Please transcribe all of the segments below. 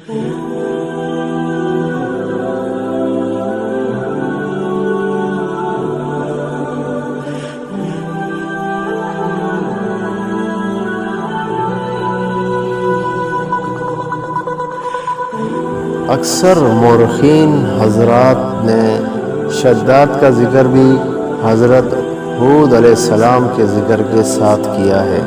اکثر مورخین حضرات نے شداد کا ذکر بھی حضرت ہود علیہ السلام کے ذکر کے ساتھ کیا ہے،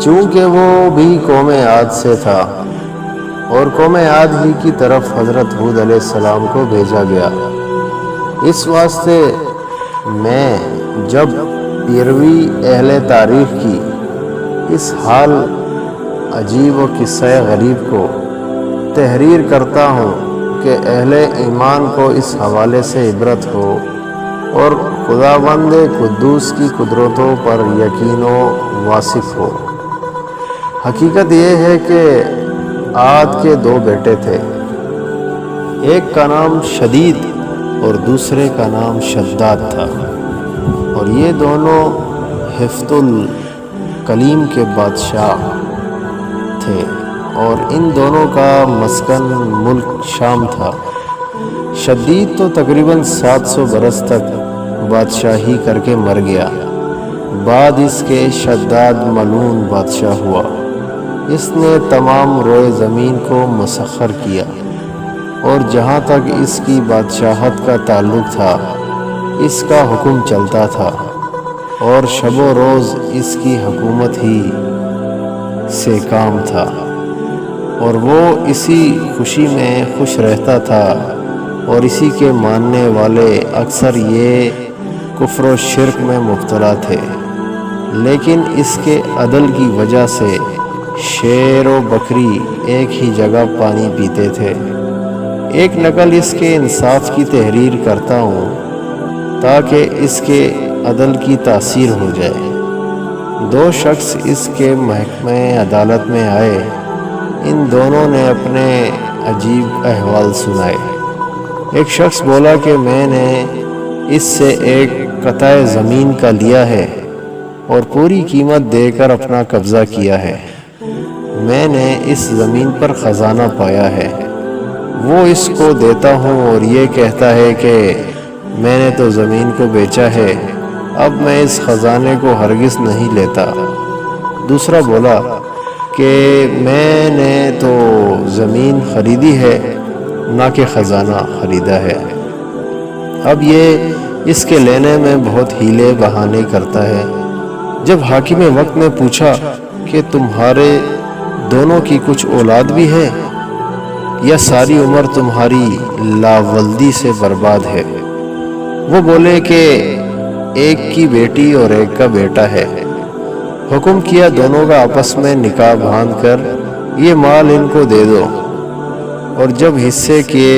چونکہ وہ بھی قوم عاد سے تھا اور قوم عاد ہی کی طرف حضرت ہود علیہ السلام کو بھیجا گیا۔ اس واسطے میں جب پیروی اہل تاریخ کی اس حال عجیب و قصہ غریب کو تحریر کرتا ہوں کہ اہل ایمان کو اس حوالے سے عبرت ہو اور خداوند قدوس کی قدرتوں پر یقین و واثق ہو۔ حقیقت یہ ہے کہ عاد کے دو بیٹے تھے، ایک کا نام شدید اور دوسرے کا نام شداد تھا، اور یہ دونوں ہفت الکلیم کے بادشاہ تھے، اور ان دونوں کا مسکن ملک شام تھا۔ شدید تو تقریباً 700 برس تک بادشاہی کر کے مر گیا۔ بعد اس کے شداد ملعون بادشاہ ہوا۔ اس نے تمام روئے زمین کو مسخر کیا، اور جہاں تک اس کی بادشاہت کا تعلق تھا اس کا حکم چلتا تھا، اور شب و روز اس کی حکومت ہی سے کام تھا، اور وہ اسی خوشی میں خوش رہتا تھا، اور اسی کے ماننے والے اکثر یہ کفر و شرک میں مبتلا تھے۔ لیکن اس کے عدل کی وجہ سے شیر و بکری ایک ہی جگہ پانی پیتے تھے۔ ایک نقل اس کے انصاف کی تحریر کرتا ہوں تاکہ اس کے عدل کی تاثیر ہو جائے۔ دو شخص اس کے محکمہ عدالت میں آئے۔ ان دونوں نے اپنے عجیب احوال سنائے۔ ایک شخص بولا کہ میں نے اس سے ایک قطع زمین کا لیا ہے اور پوری قیمت دے کر اپنا قبضہ کیا ہے۔ میں نے اس زمین پر خزانہ پایا ہے۔ وہ اس کو دیتا ہوں اور یہ کہتا ہے کہ میں نے تو زمین کو بیچا ہے، اب میں اس خزانے کو ہرگز نہیں لیتا۔ دوسرا بولا کہ میں نے تو زمین خریدی ہے، نہ کہ خزانہ خریدا ہے۔ اب یہ اس کے لینے میں بہت ہیلے بہانے کرتا ہے۔ جب حاکم وقت نے پوچھا کہ تمہارے دونوں کی کچھ اولاد بھی ہے یا ساری عمر تمہاری لاولدی سے برباد ہے؟ وہ بولے کہ ایک کی بیٹی اور ایک کا بیٹا ہے۔ حکم کیا دونوں کا آپس میں نکاح باندھ کر یہ مال ان کو دے دو، اور جب حصے کے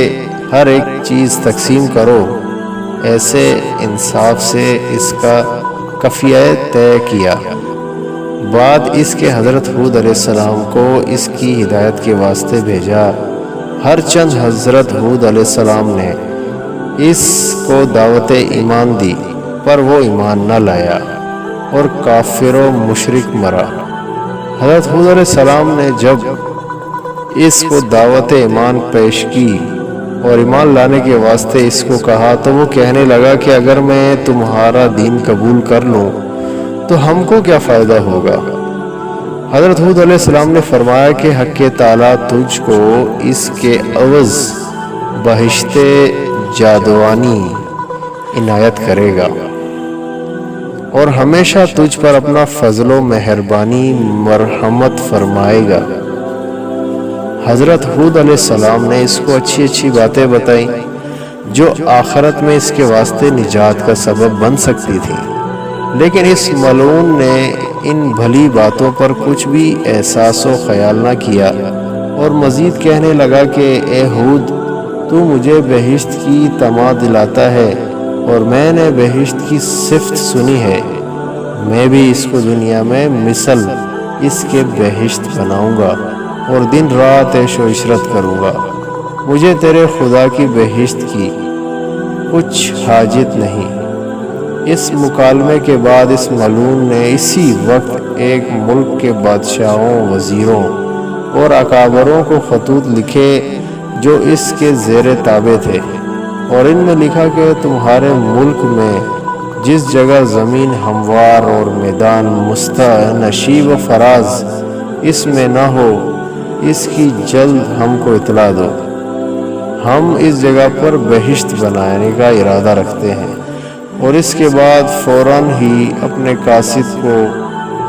ہر ایک چیز تقسیم کرو ایسے انصاف سے اس کا کفیہ طے کیا۔ بعد اس کے حضرت ہود علیہ السلام کو اس کی ہدایت کے واسطے بھیجا۔ ہر چند حضرت ہود علیہ السلام نے اس کو دعوت ایمان دی، پر وہ ایمان نہ لایا اور کافر و مشرک مرا۔ حضرت ہود علیہ السلام نے جب اس کو دعوت ایمان پیش کی اور ایمان لانے کے واسطے اس کو کہا تو وہ کہنے لگا کہ اگر میں تمہارا دین قبول کر لوں تو ہم کو کیا فائدہ ہوگا؟ حضرت ہود علیہ السلام نے فرمایا کہ حق تعالیٰ تجھ کو اس کے عوض بہشت جادوانی عنایت کرے گا اور ہمیشہ تجھ پر اپنا فضل و مہربانی مرحمت فرمائے گا۔ حضرت ہود علیہ السلام نے اس کو اچھی اچھی باتیں بتائیں جو آخرت میں اس کے واسطے نجات کا سبب بن سکتی تھی، لیکن اس ملعون نے ان بھلی باتوں پر کچھ بھی احساس و خیال نہ کیا اور مزید کہنے لگا کہ اے ہود، تو مجھے بہشت کی طمع دلاتا ہے اور میں نے بہشت کی صفت سنی ہے، میں بھی اس کو دنیا میں مثل اس کے بہشت بناؤں گا اور دن رات عیش و عشرت کروں گا۔ مجھے تیرے خدا کی بہشت کی کچھ حاجت نہیں۔ اس مکالمے کے بعد اس ملعون نے اسی وقت ایک ملک کے بادشاہوں، وزیروں اور اکابروں کو خطوط لکھے جو اس کے زیر تابع تھے، اور ان میں لکھا کہ تمہارے ملک میں جس جگہ زمین ہموار اور میدان نشیب و فراز اس میں نہ ہو، اس کی جلد ہم کو اطلاع دو، ہم اس جگہ پر بہشت بنانے کا ارادہ رکھتے ہیں، اور اس کے بعد فوراً ہی اپنے قاصد کو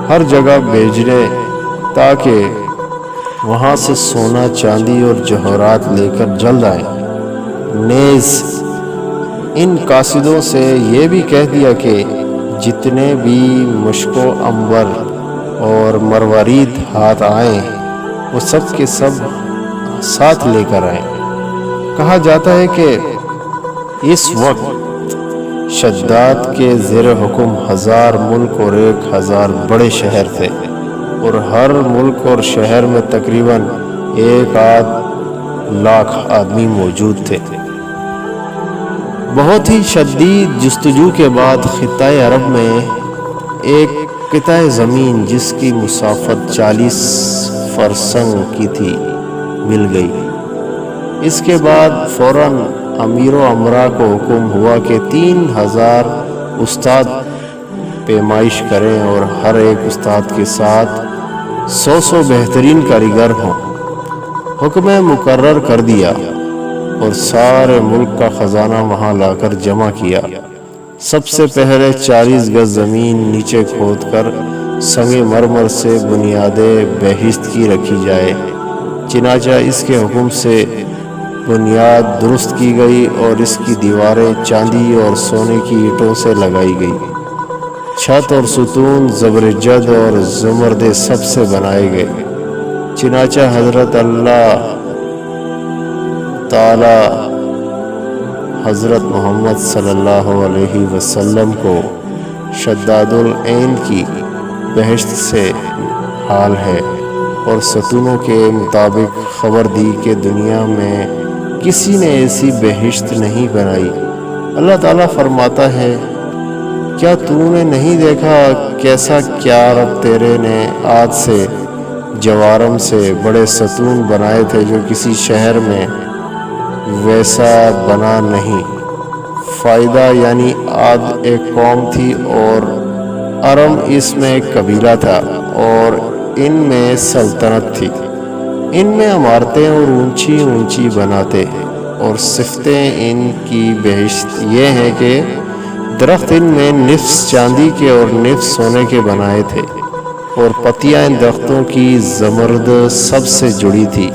ہر جگہ بھیجنے تاکہ وہاں سے سونا چاندی اور جوہرات لے کر جلد آئیں۔ نیز ان قاصدوں سے یہ بھی کہہ دیا کہ جتنے بھی مشک و عنبر اور مروارید ہاتھ آئیں وہ سب کے سب ساتھ لے کر آئیں۔ کہا جاتا ہے کہ اس وقت شداد کے زیر حکم 1000 ملک اور 1000 بڑے شہر تھے، اور ہر ملک اور شہر میں تقریباً 1 لاکھ آدمی موجود تھے۔ بہت ہی شدید جستجو کے بعد خطہ عرب میں ایک قطع زمین جس کی مسافت 40 فرسنگ کی تھی مل گئی۔ اس کے بعد فوراً امیر و امرا کو حکم ہوا کہ 3000 استاد پیمائش کریں اور ہر ایک استاد کے ساتھ 100 بہترین کاریگر ہوں۔ حکم مقرر کر دیا اور سارے ملک کا خزانہ وہاں لا کر جمع کیا۔ سب سے پہلے 40 گز زمین نیچے کھود کر سنگ مرمر سے بنیاد بہشت کی رکھی جائے۔ چنانچہ اس کے حکم سے بنیاد درست کی گئی اور اس کی دیواریں چاندی اور سونے کی اینٹوں سے لگائی گئی۔ چھت اور ستون زبرجد اور زمرد سب سے بنائے گئے۔ چنانچہ حضرت اللہ تعالی حضرت محمد صلی اللہ علیہ وسلم کو شداد العین کی بہشت سے حال ہے، اور ستونوں کے مطابق خبر دی کہ دنیا میں کسی نے ایسی بہشت نہیں بنائی۔ اللہ تعالیٰ فرماتا ہے، کیا تو نے نہیں دیکھا کیسا کیا رب تیرے نے آج سے جوارم سے بڑے ستون بنائے تھے جو کسی شہر میں ویسا بنا نہیں۔ فائدہ یعنی عاد ایک قوم تھی اور ارم اس میں ایک قبیلہ تھا، اور ان میں سلطنت تھی۔ ان میں عمارتیں اور اونچی اونچی بناتے، اور صفتیں ان کی بہشت یہ ہیں کہ درخت ان میں نصف چاندی کے اور نصف سونے کے بنائے تھے، اور پتیاں ان درختوں کی زمرد سب سے جڑی تھی،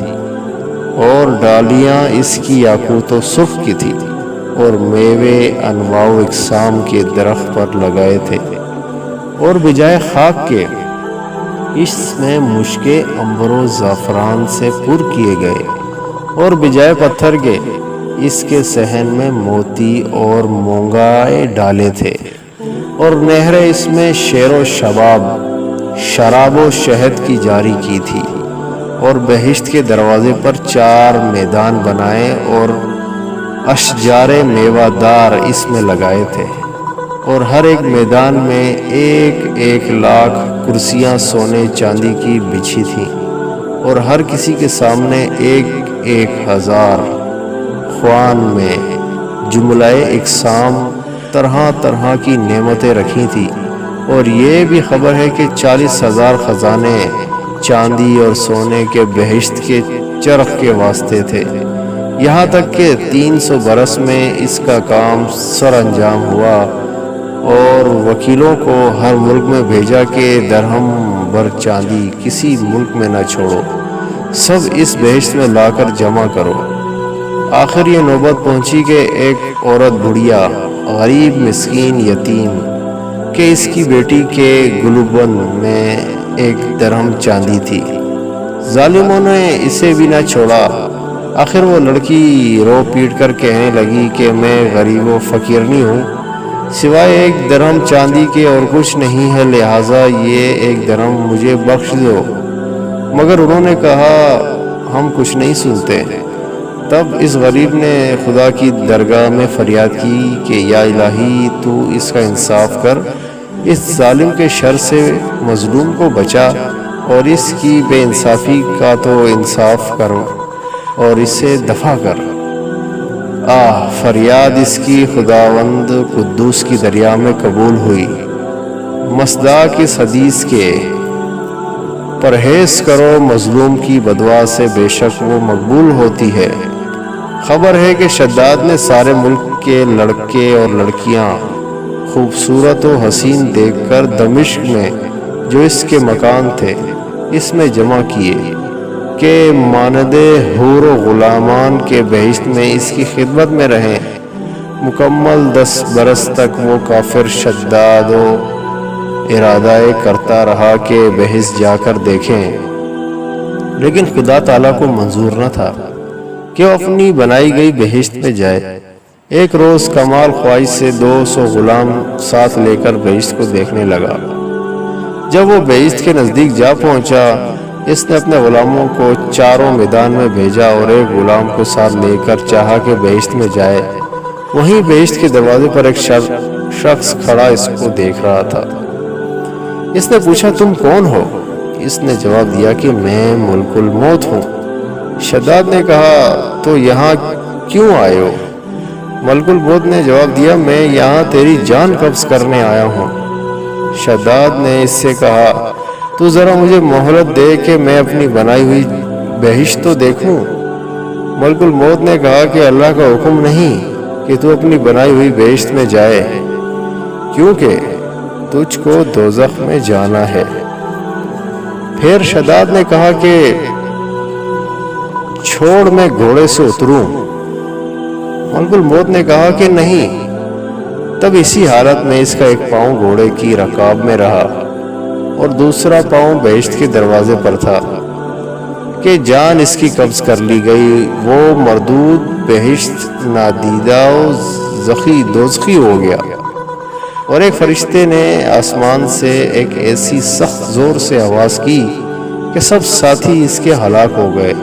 اور ڈالیاں اس کی یاقوت و سرخ کی تھی، اور میوے انواع و اقسام کے درخت پر لگائے تھے، اور بجائے خاک کے اس میں مشک عنبر و زعفران سے پر کیے گئے، اور بجائے پتھر کے اس کے صحن میں موتی اور مونگائے ڈالے تھے، اور نہریں اس میں شیر و شراب و شہد کی جاری کی تھی، اور بہشت کے دروازے پر 4 میدان بنائے اور اشجار میوہ دار اس میں لگائے تھے، اور ہر ایک میدان میں 1 لاکھ کرسیاں سونے چاندی کی بچھی تھیں، اور ہر کسی کے سامنے 1,000 خوان میں جملہ اقسام طرح طرح کی نعمتیں رکھی تھی، اور یہ بھی خبر ہے کہ 40,000 خزانے چاندی اور سونے کے بہشت کے چرخ کے واسطے تھے، یہاں تک کہ 300 برس میں اس کا کام سر انجام ہوا، اور وکیلوں کو ہر ملک میں بھیجا کہ درہم بھر چاندی کسی ملک میں نہ چھوڑو، سب اس بہشت میں لا کر جمع کرو۔ آخر یہ نوبت پہنچی کہ ایک عورت بڑھیا، غریب، مسکین، یتیم، کہ اس کی بیٹی کے گلوبن میں 1 درہم چاندی تھی۔ ظالموں نے اسے بھی نہ چھوڑا۔ آخر وہ لڑکی رو پیٹ کر کہنے لگی کہ میں غریب و فقیرنی ہوں، سوائے 1 درہم چاندی کے اور کچھ نہیں ہے، لہٰذا یہ 1 درہم مجھے بخش دو۔ مگر انہوں نے کہا، ہم کچھ نہیں سنتے۔ تب اس غریب نے خدا کی درگاہ میں فریاد کی کہ یا الہی، تو اس کا انصاف کر، اس ظالم کے شر سے مظلوم کو بچا، اور اس کی بے انصافی کا تو انصاف کرو اور اسے دفع کر۔ آہ فریاد اس کی خداوند قدوس کی دریا میں قبول ہوئی۔ مصداق اس حدیث کے پرہیز کرو مظلوم کی بددعا سے، بے شک وہ مقبول ہوتی ہے۔ خبر ہے کہ شداد نے سارے ملک کے لڑکے اور لڑکیاں خوبصورت و حسین دیکھ کر دمشق میں جو اس کے مکان تھے اس میں جمع کیے کہ مانند حور و غلامان کے بہشت میں اس کی خدمت میں رہیں۔ مکمل 10 برس تک وہ کافر شداد و ارادہ کرتا رہا کہ بہشت جا کر دیکھیں، لیکن خدا تعالیٰ کو منظور نہ تھا کہ وہ اپنی بنائی گئی بہشت میں جائے۔ ایک روز کمال خواہش سے 200 غلام ساتھ لے کر بہشت کو دیکھنے لگا۔ جب وہ بہشت کے نزدیک جا پہنچا، اس نے اپنے غلاموں کو چاروں میدان میں بھیجا اور ایک غلام کو ساتھ لے کر چاہا کہ بہشت میں جائے۔ وہیں بہشت کے دروازے پر ایک شخص کھڑا اس کو دیکھ رہا تھا۔ اس نے پوچھا تم کون ہو؟ اس نے جواب دیا کہ میں ملک الموت ہوں۔ شداد نے کہا تو یہاں کیوں آئے ہو؟ ملک الموت نے جواب دیا میں یہاں تیری جان قبض کرنے آیا ہوں۔ شداد نے اس سے کہا تو ذرا مجھے مہلت دے کہ میں اپنی بنائی ہوئی بہشت تو دیکھوں۔ ملک الموت نے کہا کہ اللہ کا حکم نہیں کہ تو اپنی بنائی ہوئی بہشت میں جائے، کیونکہ تجھ کو دوزخ میں جانا ہے۔ پھر شداد نے کہا کہ چھوڑ میں گھوڑے سے اتروں۔ ملک الموت نے کہا کہ نہیں۔ تب اسی حالت میں اس کا ایک پاؤں گھوڑے کی رکاب میں رہا اور دوسرا پاؤں بہشت کے دروازے پر تھا کہ جان اس کی قبض کر لی گئی۔ وہ مردود بہشت نادیدہ و دوزخی ہو گیا، اور ایک فرشتے نے آسمان سے ایک ایسی سخت زور سے آواز کی کہ سب ساتھی اس کے ہلاک ہو گئے،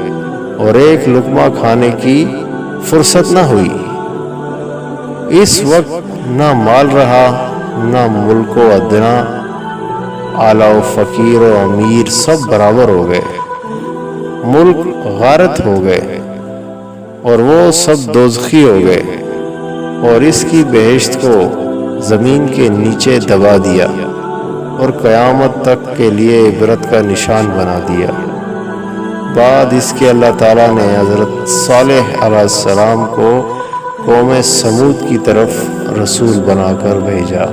اور ایک لقمہ کھانے کی فرصت نہ ہوئی۔ اس وقت نہ مال رہا، نہ ملک و ادنا، اعلیٰ و فقیر و امیر سب برابر ہو گئے، ملک غارت ہو گئے اور وہ سب دوزخی ہو گئے، اور اس کی بہشت کو زمین کے نیچے دبا دیا اور قیامت تک کے لیے عبرت کا نشان بنا دیا۔ بعد اس کے اللہ تعالیٰ نے حضرت صالح علیہ السلام کو قوم سمود کی طرف رسول بنا کر بھیجا۔